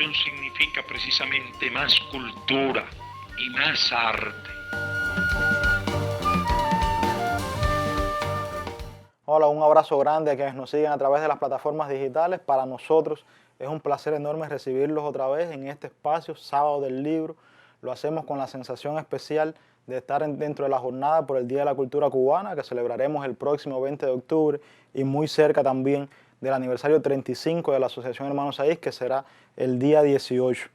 educación significa precisamente más cultura y más arte. Hola, un abrazo grande a quienes nos siguen a través de las plataformas digitales. Para nosotros es un placer enorme recibirlos otra vez en este espacio, Sábado del Libro. Lo hacemos con la sensación especial de estar dentro de la jornada por el Día de la Cultura Cubana, que celebraremos el próximo 20 de octubre, y muy cerca también del aniversario 35 de la Asociación Hermanos Saiz, que será el día 18.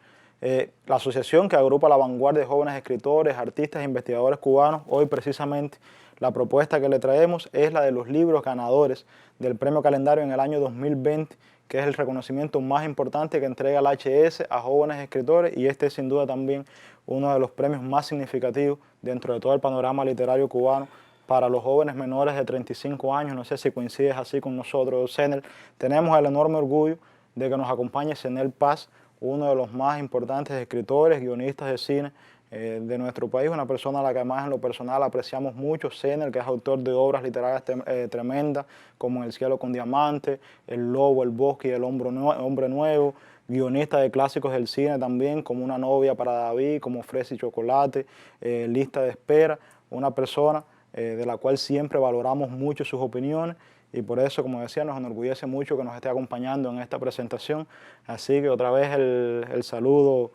La asociación que agrupa la vanguardia de jóvenes escritores, artistas e investigadores cubanos, hoy precisamente la propuesta que le traemos es la de los libros ganadores del Premio Calendario en el año 2020, que es el reconocimiento más importante que entrega el HS a jóvenes escritores, y este es sin duda también uno de los premios más significativos dentro de todo el panorama literario cubano para los jóvenes menores de 35 años. No sé si coincides así con nosotros, Senel. Tenemos el enorme orgullo de que nos acompañe Senel Paz, uno de los más importantes escritores, guionistas de cine de nuestro país, una persona a la que además en lo personal apreciamos mucho, Senel, que es autor de obras literarias tremendas, como El cielo con diamante, El lobo, El bosque y El hombre nuevo, guionista de clásicos del cine también, como Una novia para David, como Fresa y chocolate, Lista de espera, una persona de la cual siempre valoramos mucho sus opiniones, y por eso, como decía, nos enorgullece mucho que nos esté acompañando en esta presentación. Así que otra vez el saludo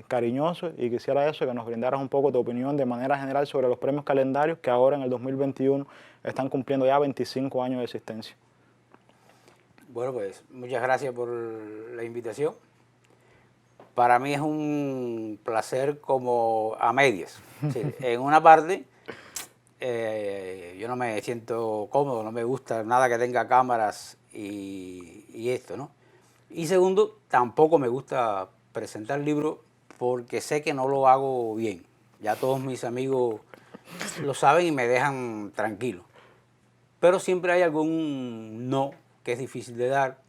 cariñoso, y quisiera eso, que nos brindaras un poco tu opinión de manera general sobre los premios calendarios que ahora en el 2021 están cumpliendo ya 25 años de existencia. Bueno, pues muchas gracias por la invitación. Para mí es un placer como a medias. Es decir, en una parte, yo no me siento cómodo, no me gusta nada que tenga cámaras y esto, ¿no? Y segundo, tampoco me gusta presentar libros porque sé que no lo hago bien. Ya todos mis amigos lo saben y me dejan tranquilo. Pero siempre hay algún no que es difícil de dar,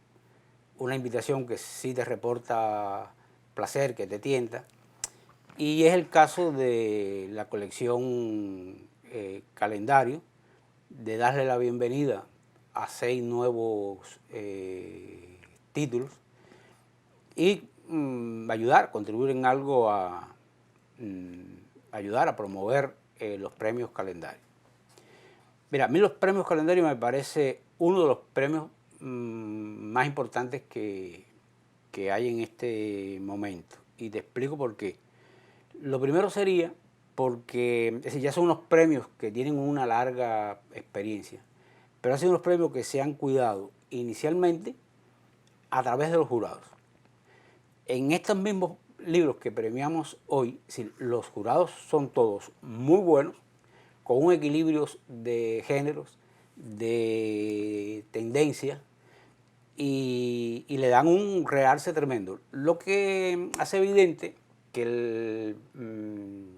una invitación que sí te reporta placer, que te tienta. Y es el caso de la colección Calendario, de darle la bienvenida a 6 nuevos títulos y contribuir en algo a ayudar a promover los premios Calendario. Mira, a mí los premios Calendario me parece uno de los premios más importantes que hay en este momento. Y te explico por qué. Lo primero sería porque es decir, ya son unos premios que tienen una larga experiencia, pero han sido unos premios que se han cuidado inicialmente a través de los jurados. En estos mismos libros que premiamos hoy, es decir, los jurados son todos muy buenos, con un equilibrio de géneros, de tendencia, y le dan un realce tremendo. Lo que hace evidente que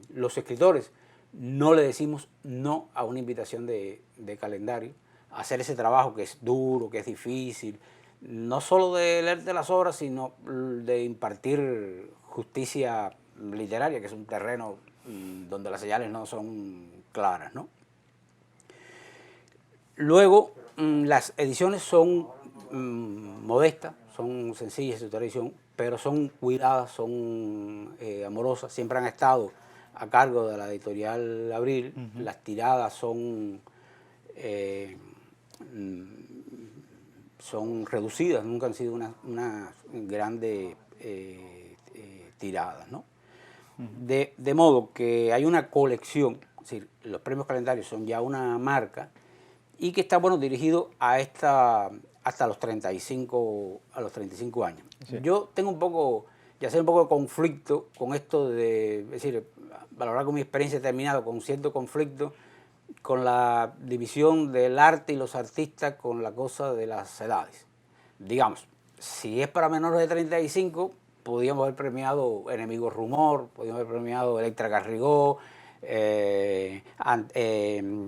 los escritores no le decimos no a una invitación de Calendario, a hacer ese trabajo que es duro, que es difícil, no solo de leerte las obras, sino de impartir justicia literaria, que es un terreno donde las señales no son claras, ¿no? Luego, las ediciones son modestas, son sencillas de su tradición, pero son cuidadas, son amorosas, siempre han estado a cargo de la editorial Abril. Las tiradas son reducidas, nunca han sido unas grandes tiradas, ¿no? De modo que hay una colección, es decir, los premios Calendarios son ya una marca, y que está, bueno, dirigido a hasta los 35 años. Sí. Yo tengo un poco de conflicto con esto de, es decir, valorar con mi experiencia he terminado con cierto conflicto con la división del arte y los artistas con la cosa de las edades. Digamos, si es para menores de 35, podríamos haber premiado Enemigos Rumor, podríamos haber premiado Electra Garrigó,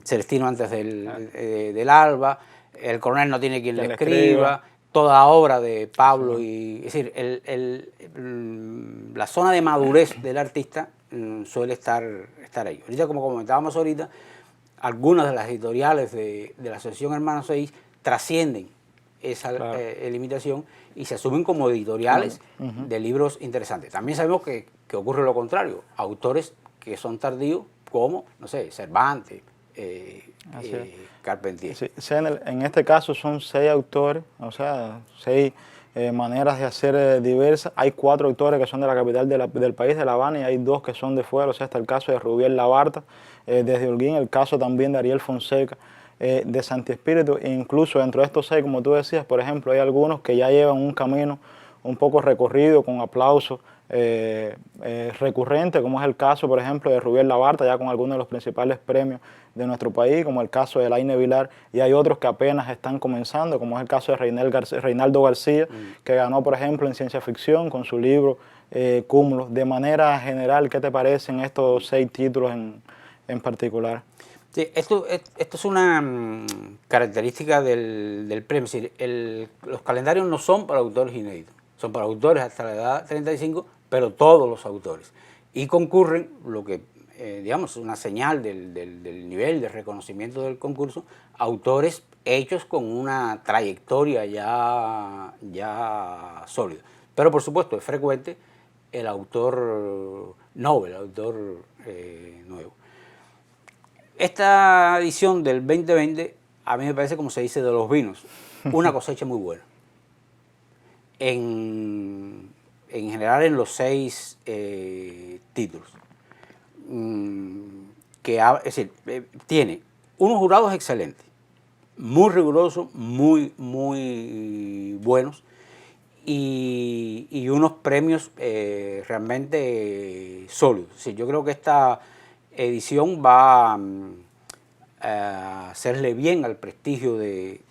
Celestino antes del alba, El coronel no tiene quien le escriba, toda obra de Pablo. Sí. Es decir, la zona de madurez del artista suele estar ahí. Ahorita, como comentábamos ahorita, algunas de las editoriales de la Asociación Hermanos Saiz trascienden esa Claro. limitación y se asumen como editoriales de libros interesantes. También sabemos que ocurre lo contrario, autores que son tardíos como, no sé, Cervantes, Así es. Carpentier. Sí, en este caso son 6 autores, o sea, 6 maneras de hacer diversas. Hay 4 autores que son de la capital del país, de La Habana, y hay 2 que son de fuera. O sea, está el caso de Rubiel Labarta, desde Holguín, el caso también de Ariel Fonseca, de Santi Espíritu. E incluso dentro de estos 6, como tú decías, por ejemplo, hay algunos que ya llevan un camino un poco recorrido, con aplausos recurrente, como es el caso, por ejemplo, de Rubiel Labarta, ya con algunos de los principales premios de nuestro país, como el caso de Laine Vilar, y hay otros que apenas están comenzando, como es el caso de Reinaldo García, que ganó, por ejemplo, en ciencia ficción con su libro Cúmulos. De manera general, ¿qué te parecen estos 6 títulos en particular? Sí, esto es una característica del premio. Es decir, los calendarios no son para autores inéditos, son para autores hasta la edad 35, pero todos los autores. Y concurren, lo que digamos es una señal del nivel de reconocimiento del concurso, autores hechos con una trayectoria ya sólida. Pero por supuesto es frecuente el autor novel, el autor nuevo. Esta edición del 2020 a mí me parece, como se dice de los vinos, una cosecha muy buena. En general en los 6 títulos. Es decir, tiene unos jurados excelentes, muy rigurosos, muy buenos, y unos premios realmente sólidos. Es decir, yo creo que esta edición va a hacerle bien al prestigio del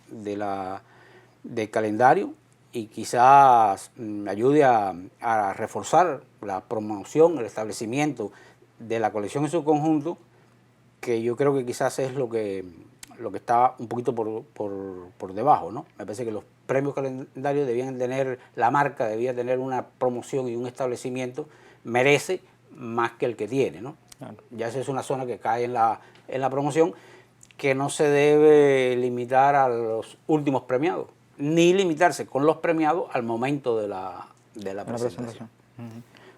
calendario y quizás ayude a reforzar la promoción, el establecimiento de la colección en su conjunto, que yo creo que quizás es lo que está un poquito por debajo, ¿no? Me parece que los premios calendarios debían tener, la marca debía tener una promoción y un establecimiento, merece más que el que tiene, ¿no? Claro. Ya esa es una zona que cae en la promoción, que no se debe limitar a los últimos premiados, ni limitarse con los premiados al momento de la presentación.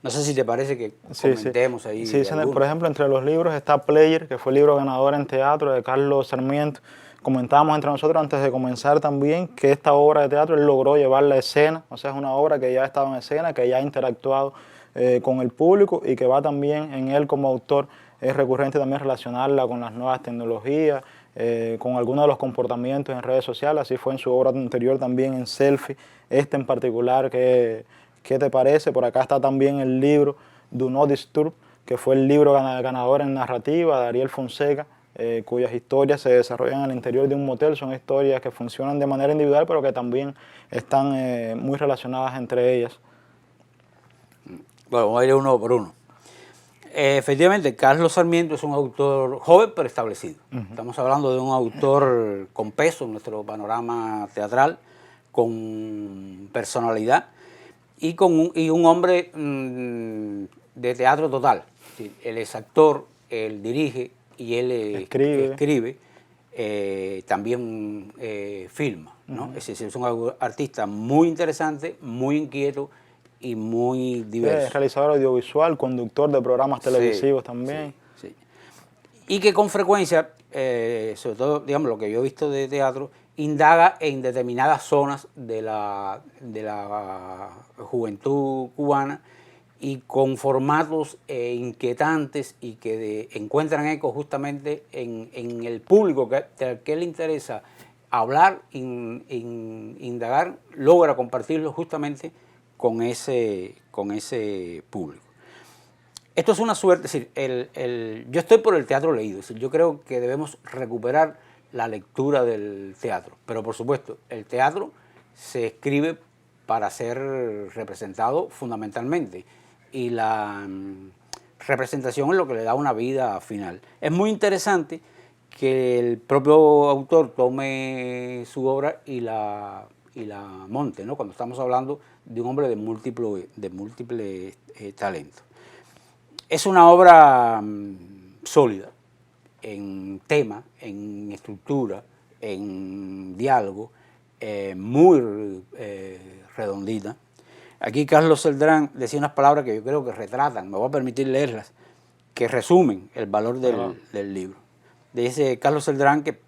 No sé si te parece que comentemos ahí. Sí, por ejemplo, entre los libros está Player, que fue el libro ganador en teatro de Carlos Sarmiento. Comentábamos entre nosotros antes de comenzar también que esta obra de teatro él logró llevarla a escena, o sea, es una obra que ya estaba en escena, que ya ha interactuado con el público y que va también en él como autor. Es recurrente también relacionarla con las nuevas tecnologías, con algunos de los comportamientos en redes sociales, así fue en su obra anterior también en Selfie, este en particular ¿qué te parece? Por acá está también el libro Do Not Disturb, que fue el libro ganador en narrativa de Ariel Fonseca, cuyas historias se desarrollan al interior de un motel. Son historias que funcionan de manera individual, pero que también están muy relacionadas entre ellas. Bueno, vamos a ir uno por uno. Efectivamente, Carlos Sarmiento es un autor joven pero establecido. Estamos hablando de un autor con peso en nuestro panorama teatral, con personalidad y un hombre de teatro total. Él es actor, él dirige y él escribe, también filma, ¿no? Es decir, es un artista muy interesante, muy inquieto y muy diverso. Es realizador audiovisual, conductor de programas televisivos también. Sí. Y que con frecuencia, sobre todo, digamos, lo que yo he visto de teatro, indaga en determinadas zonas de la juventud cubana y con formatos inquietantes y que encuentran eco justamente en el público que le interesa hablar, indagar, logra compartirlo justamente con ese público. Esto es una suerte, es decir, yo estoy por el teatro leído, es decir, yo creo que debemos recuperar la lectura del teatro, pero por supuesto, el teatro se escribe para ser representado fundamentalmente y la representación es lo que le da una vida final. Es muy interesante que el propio autor tome su obra y la monte, ¿no? Cuando estamos hablando de un hombre de múltiples talentos. Es una obra sólida en tema, en estructura, en diálogo, muy redondita. Aquí Carlos Celdrán decía unas palabras que yo creo que retratan, me voy a permitir leerlas, que resumen el valor del libro. Dice Carlos Celdrán, que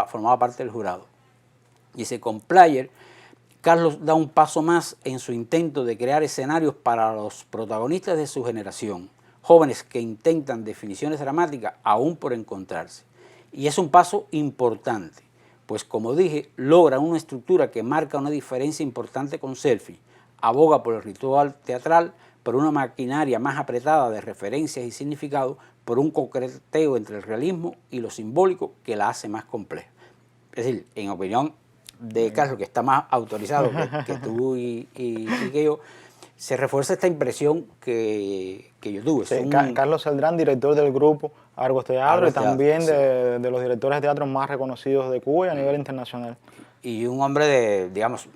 formaba parte del jurado. Dice, con Player, Carlos da un paso más en su intento de crear escenarios para los protagonistas de su generación, jóvenes que intentan definiciones dramáticas aún por encontrarse. Y es un paso importante, pues como dije, logra una estructura que marca una diferencia importante con Selfie, aboga por el ritual teatral, por una maquinaria más apretada de referencias y significado, por un concreteo entre el realismo y lo simbólico que la hace más compleja. Es decir, en opinión de Carlos, que está más autorizado que tú y que yo, se refuerza esta impresión que yo tuve. Sí, Carlos Celdrán, director del grupo Argos Teatro, y también de los directores de teatro más reconocidos de Cuba y a nivel internacional. Y un hombre de, digamos,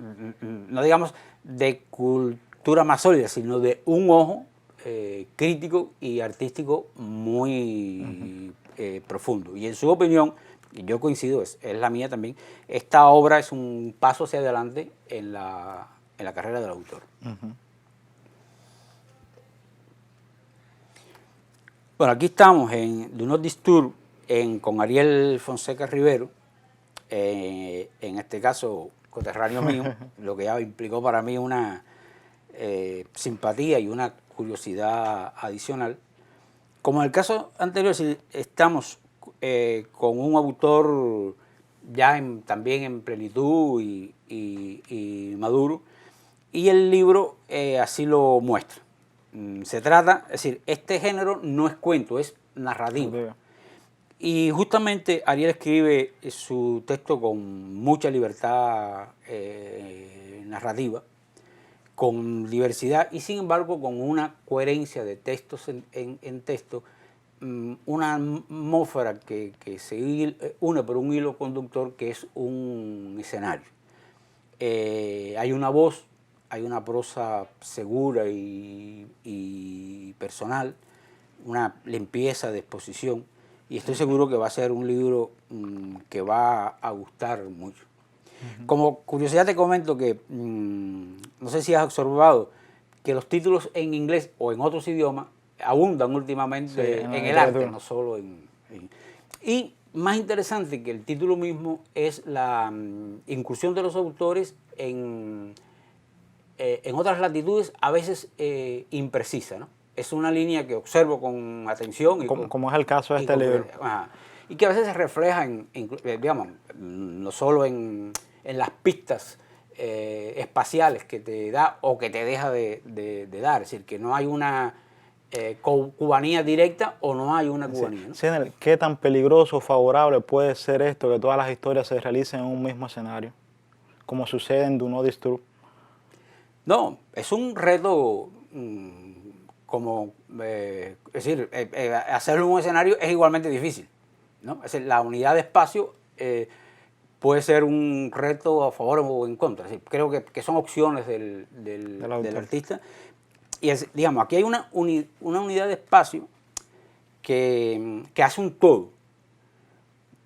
no digamos de cultura más sólida, sino de un ojo crítico y artístico muy profundo. Y en su opinión, y yo coincido, es la mía también, esta obra es un paso hacia adelante en la carrera del autor. Bueno, aquí estamos en Do Not Disturb con Ariel Fonseca Rivero, en este caso coterráneo mío, lo que ya implicó para mí una simpatía y una curiosidad adicional. Como en el caso anterior, si estamos con un autor ya también en plenitud y maduro, y el libro así lo muestra. Se trata, es decir, este género no es cuento, es narrativo. Y justamente Ariel escribe su texto con mucha libertad narrativa, con diversidad y sin embargo con una coherencia de textos en texto, una atmósfera que se une por un hilo conductor que es un escenario. Hay una voz, hay una prosa segura y personal, una limpieza de exposición, y estoy seguro que va a ser un libro que va a gustar mucho. Como curiosidad te comento que, no sé si has observado, que los títulos en inglés o en otros idiomas abundan últimamente en el arte, no solo Y más interesante que el título mismo es la incursión de los autores en otras latitudes, a veces imprecisa, ¿no? Es una línea que observo con atención. Como es el caso de este libro. Y que a veces se refleja, digamos, no solo en las pistas espaciales que te da o que te deja de dar. Es decir, que no hay una cubanía directa o no hay una cubanía, ¿no? Sí, ¿qué tan peligroso o favorable puede ser esto que todas las historias se realicen en un mismo escenario, como sucede en Do Not Disturb? No, es un reto es decir, hacerlo en un escenario es igualmente difícil, ¿no? Es decir, la unidad de espacio puede ser un reto a favor o en contra. Es decir, creo que son opciones del artista. Y digamos, aquí hay una unidad de espacio que hace un todo,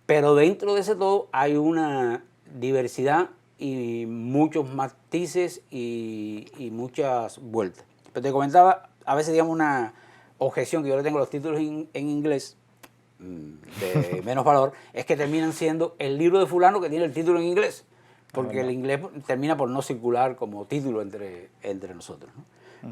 pero dentro de ese todo hay una diversidad y muchos matices y muchas vueltas. Pero te comentaba, a veces, digamos, una objeción que yo le tengo a los títulos en inglés, de menos valor, es que terminan siendo el libro de fulano que tiene el título en inglés, porque el inglés termina por no circular como título entre nosotros, ¿no?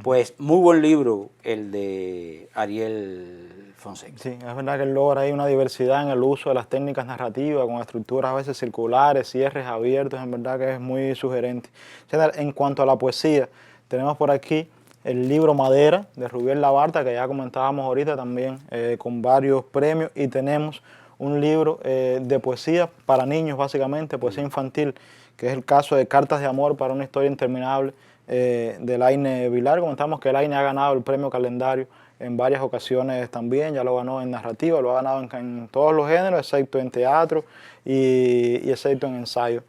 Pues muy buen libro el de Ariel Fonseca. Sí, es verdad que él logra ahí una diversidad en el uso de las técnicas narrativas, con estructuras a veces circulares, cierres abiertos, en verdad que es muy sugerente. En cuanto a la poesía, tenemos por aquí el libro Madera de Rubiel Labarta, que ya comentábamos ahorita también, con varios premios, y tenemos un libro de poesía para niños, básicamente, poesía infantil, que es el caso de Cartas de Amor para una historia interminable, de Laine Vilar. Comentamos que Laine ha ganado el premio Calendario en varias ocasiones también, ya lo ganó en narrativa, lo ha ganado en todos los géneros, excepto en teatro y excepto en ensayo.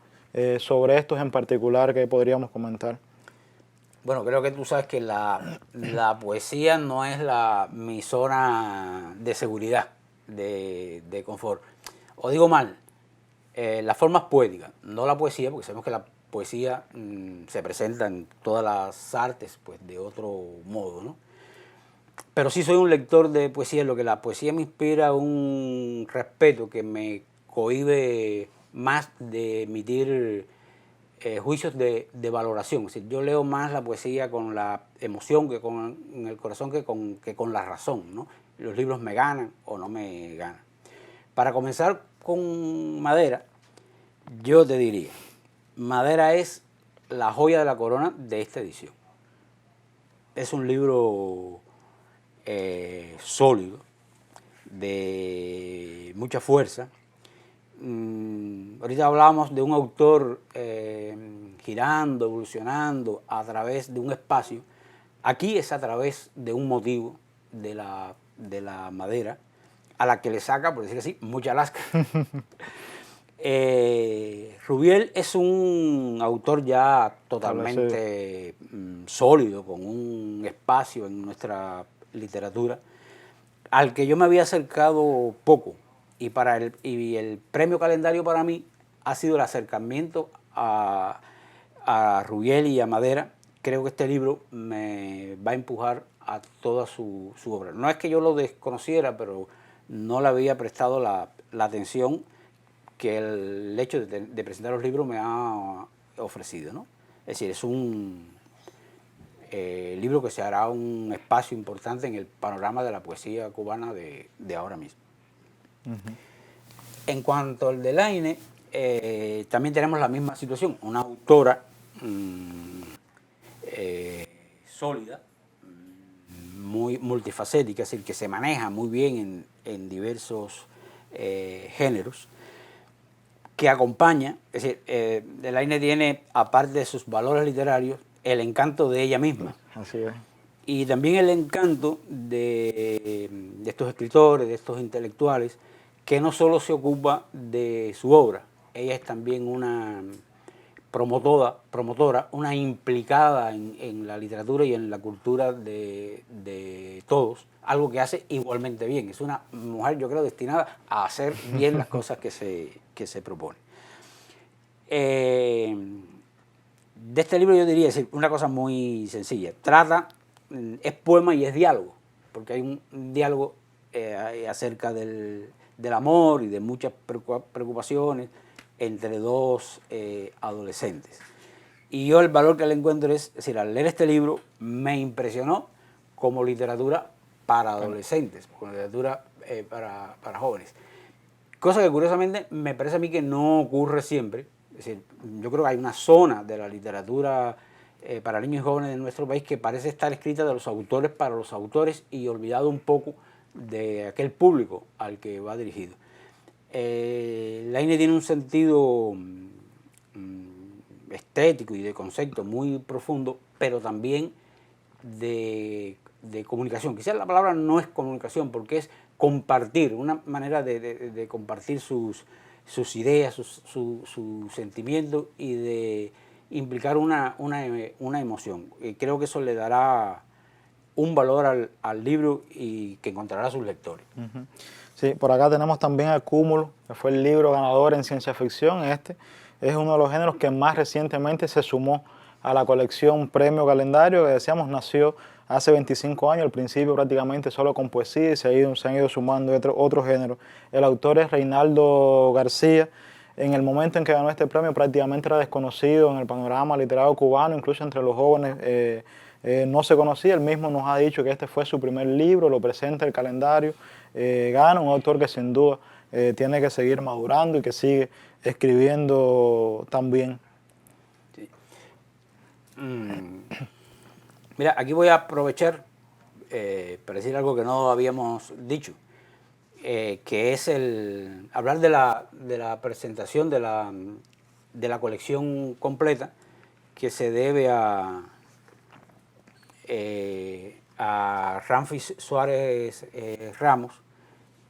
Sobre estos en particular, ¿qué podríamos comentar? Bueno, creo que tú sabes que la poesía no es mi zona de seguridad, de confort. O digo mal, las formas poéticas, no la poesía, porque sabemos que la poesía se presenta en todas las artes pues, de otro modo, ¿no? Pero sí soy un lector de poesía, lo que la poesía me inspira un respeto que me cohíbe más de emitir juicios de valoración. Es decir, yo leo más la poesía con la emoción, que con el corazón, que con la razón, ¿no? Los libros me ganan o no me ganan. Para comenzar con Madera, yo te diría, Madera es la joya de la corona de esta edición. Es un libro sólido, de mucha fuerza. Ahorita hablábamos de un autor girando, evolucionando a través de un espacio. Aquí es a través de un motivo de la madera, a la que le saca, por decir así, mucha lasca. Rubiel es un autor ya totalmente sólido, con un espacio en nuestra literatura, al que yo me había acercado poco. Y el premio Calendario para mí ha sido el acercamiento a Rubiel y a Madera. Creo que este libro me va a empujar a toda su obra. No es que yo lo desconociera, pero no le había prestado la atención que el hecho de presentar los libros me ha ofrecido, ¿no? Es decir, es un libro que se hará un espacio importante en el panorama de la poesía cubana de ahora mismo. En cuanto al de Laínez, también tenemos la misma situación, una autora sólida, muy multifacética, es decir, que se maneja muy bien en diversos géneros, que acompaña, es decir, de Laínez tiene, aparte de sus valores literarios, el encanto de ella misma. Así es. Y también el encanto de estos escritores, de estos intelectuales, que no solo se ocupa de su obra, ella es también una promotora, una implicada en la literatura y en la cultura de todos, algo que hace igualmente bien. Es una mujer, yo creo, destinada a hacer bien las cosas que se propone. De este libro yo diría decir una cosa muy sencilla. Es poema y es diálogo, porque hay un diálogo acerca del amor y de muchas preocupaciones entre dos adolescentes. Y yo el valor que le encuentro es decir, al leer este libro me impresionó como literatura para adolescentes, como literatura para jóvenes. Cosa que curiosamente me parece a mí que no ocurre siempre. Es decir, yo creo que hay una zona de la literatura para niños y jóvenes de nuestro país que parece estar escrita de los autores para los autores y olvidado un poco de aquel público al que va dirigido. Laínez tiene un sentido estético y de concepto muy profundo, pero también de comunicación. Quizás la palabra no es comunicación, porque es compartir, una manera de compartir sus ideas, sus sentimientos y de implicar una emoción. Y creo que eso le dará un valor al libro y que encontrará a sus lectores. Sí, por acá tenemos también El Cúmulo, que fue el libro ganador en ciencia ficción. Este es uno de los géneros que más recientemente se sumó a la colección Premio Calendario, que decíamos nació hace 25 años, al principio prácticamente solo con poesía y se han ido sumando otros géneros. El autor es Reinaldo García. En el momento en que ganó este premio prácticamente era desconocido en el panorama literario cubano, incluso entre los jóvenes no se conocía. Él mismo nos ha dicho que este fue su primer libro, lo presenta el calendario, gana un autor que sin duda tiene que seguir madurando y que sigue escribiendo también. Sí. Mira, aquí voy a aprovechar para decir algo que no habíamos dicho, que es hablar de la presentación de la colección completa que se debe a Ramfis Suárez Ramos,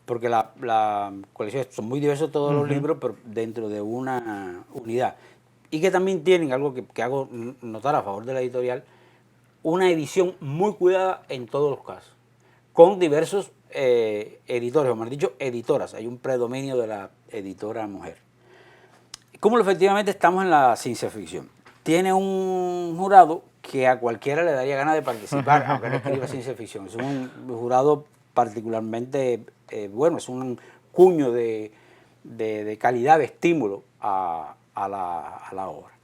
porque la colección son muy diversos todos los libros, pero dentro de una unidad. Y que también tienen algo que hago notar a favor de la editorial, una edición muy cuidada en todos los casos, con diversos editores, o mejor dicho, editoras. Hay un predominio de la editora mujer. Cúmulo efectivamente estamos en la ciencia ficción. Tiene un jurado que a cualquiera le daría ganas de participar, aunque no escriba ciencia ficción. Es un jurado particularmente bueno, es un cuño de calidad, de estímulo a la obra.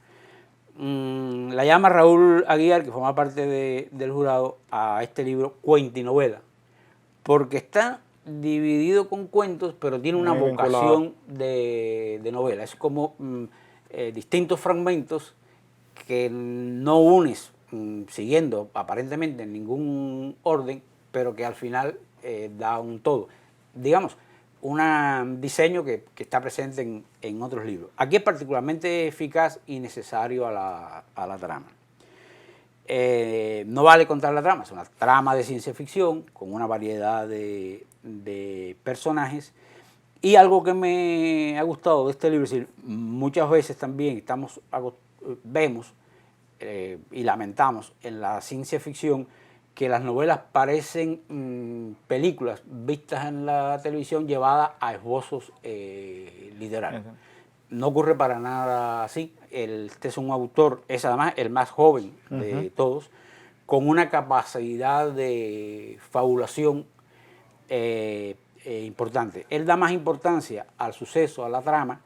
La llama Raúl Aguiar, que forma parte del jurado, a este libro cuentinovela, porque está dividido con cuentos, pero tiene una Muy vinculado. vocación de novela. Es como distintos fragmentos que no unes siguiendo aparentemente en ningún orden, pero que al final da un todo. Digamos, un diseño que está presente en otros libros. Aquí es particularmente eficaz y necesario a la trama. No vale contar la trama, es una trama de ciencia ficción con una variedad de personajes. Y algo que me ha gustado de este libro, es decir, muchas veces también vemos y lamentamos en la ciencia ficción que las novelas parecen películas vistas en la televisión llevadas a esbozos literarios. No ocurre para nada así. Este es un autor, es además el más joven de todos, con una capacidad de fabulación importante. Él da más importancia al suceso, a la trama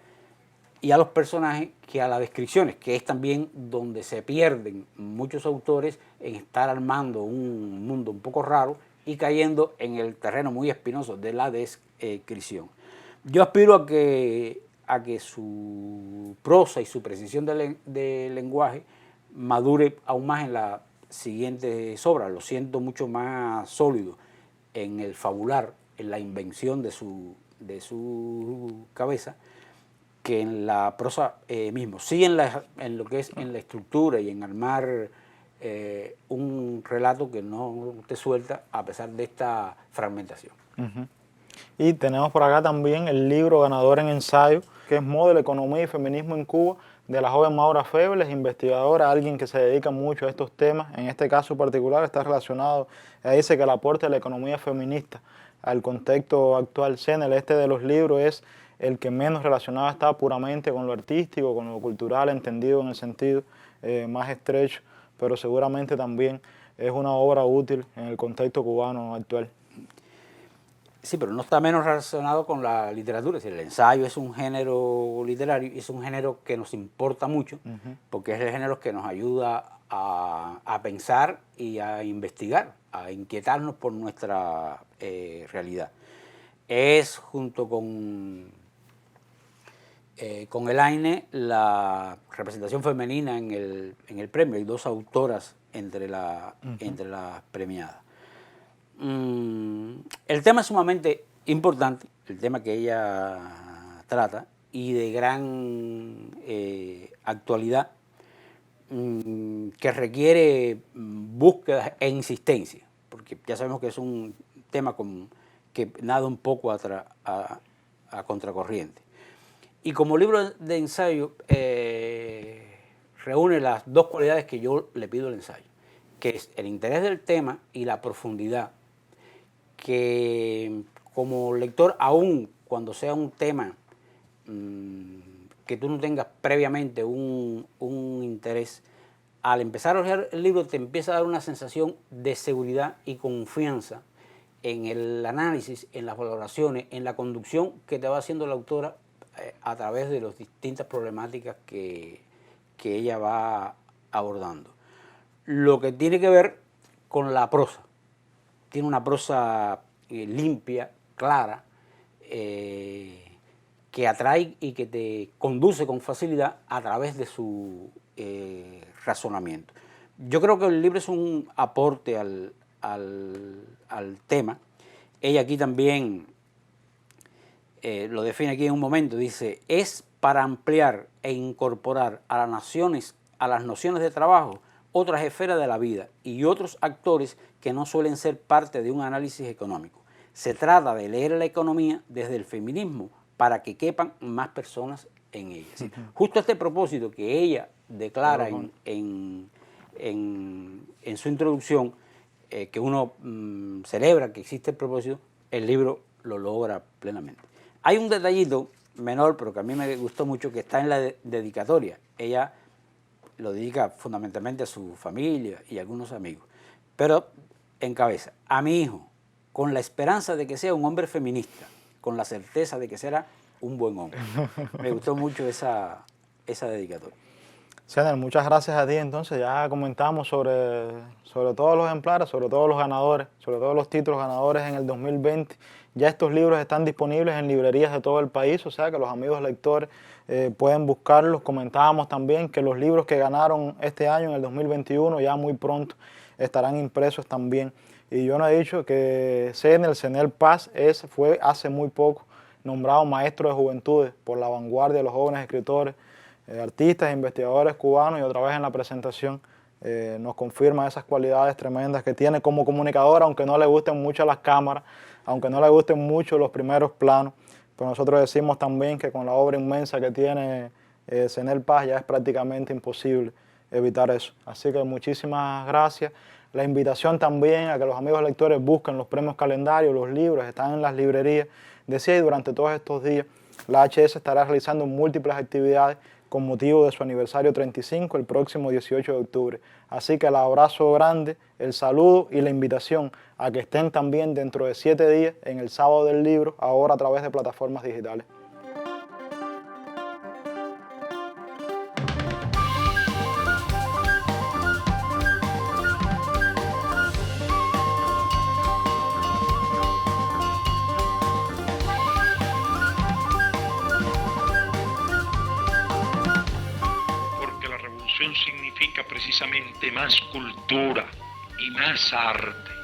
y a los personajes que a las descripciones, que es también donde se pierden muchos autores en estar armando un mundo un poco raro y cayendo en el terreno muy espinoso de la descripción. Yo aspiro a que su prosa y su precisión de lenguaje madure aún más en las siguientes obras. Lo siento mucho más sólido en el fabular, en la invención de su cabeza, que en la prosa mismo. Sí en lo que es en la estructura y en armar un relato que no te suelta a pesar de esta fragmentación. Y tenemos por acá también el libro ganador en ensayo, que es Modelo, Economía y Feminismo en Cuba, de la joven Maura Febles, investigadora, alguien que se dedica mucho a estos temas. En este caso particular está relacionado, ella dice que el aporte de la economía feminista al contexto actual en el este de los libros es el que menos relacionado está puramente con lo artístico, con lo cultural, entendido en el sentido más estrecho, pero seguramente también es una obra útil en el contexto cubano actual. Sí, pero no está menos relacionado con la literatura. Es decir, el ensayo es un género literario y es un género que nos importa mucho porque es el género que nos ayuda a pensar y a investigar, a inquietarnos por nuestra realidad. Es, junto con Elaine, la representación femenina en el premio. Hay dos autoras entre las premiadas. El tema es sumamente importante, el tema que ella trata, y de gran actualidad, que requiere búsqueda e insistencia, porque ya sabemos que es un tema que nada un poco a contracorriente. Y como libro de ensayo reúne las dos cualidades que yo le pido al ensayo, que es el interés del tema y la profundidad, que como lector, aún cuando sea un tema que tú no tengas previamente un interés, al empezar a leer el libro te empieza a dar una sensación de seguridad y confianza en el análisis, en las valoraciones, en la conducción que te va haciendo la autora a través de las distintas problemáticas que ella va abordando. Lo que tiene que ver con la prosa. Tiene una prosa limpia, clara, que atrae y que te conduce con facilidad a través de su razonamiento. Yo creo que el libro es un aporte al tema. Ella aquí también lo define aquí en un momento, dice, es para ampliar e incorporar a las nociones de trabajo otras esferas de la vida y otros actores que no suelen ser parte de un análisis económico. Se trata de leer la economía desde el feminismo para que quepan más personas en ella. ¿Sí? Justo a este propósito que ella declara en su introducción, que uno celebra que existe el propósito, el libro lo logra plenamente. Hay un detallito menor, pero que a mí me gustó mucho, que está en la dedicatoria. Ella lo dedica fundamentalmente a su familia y a algunos amigos. Pero encabeza: a mi hijo, con la esperanza de que sea un hombre feminista, con la certeza de que será un buen hombre. Me gustó mucho esa dedicatoria. Zener, muchas gracias a ti. Entonces ya comentamos sobre todos los ejemplares, sobre todos los ganadores, sobre todos los títulos ganadores en el 2020. Ya estos libros están disponibles en librerías de todo el país, o sea que los amigos lectores pueden buscarlos. Comentábamos también que los libros que ganaron este año, en el 2021, ya muy pronto estarán impresos también. Y yo no he dicho que Zener Paz fue hace muy poco nombrado maestro de juventudes por la vanguardia de los jóvenes escritores, artistas e investigadores cubanos, y otra vez en la presentación nos confirma esas cualidades tremendas que tiene como comunicador, aunque no le gusten mucho las cámaras, aunque no le gusten mucho los primeros planos. Pero nosotros decimos también que con la obra inmensa que tiene Zener Paz ya es prácticamente imposible evitar eso. Así que muchísimas gracias. La invitación también a que los amigos lectores busquen los premios calendarios, los libros, están en las librerías. Decía, y durante todos estos días la HS estará realizando múltiples actividades con motivo de su aniversario 35 el próximo 18 de octubre. Así que el abrazo grande, el saludo y la invitación a que estén también dentro de 7 días en el Sábado del Libro, ahora a través de plataformas digitales. Significa precisamente más cultura y más arte.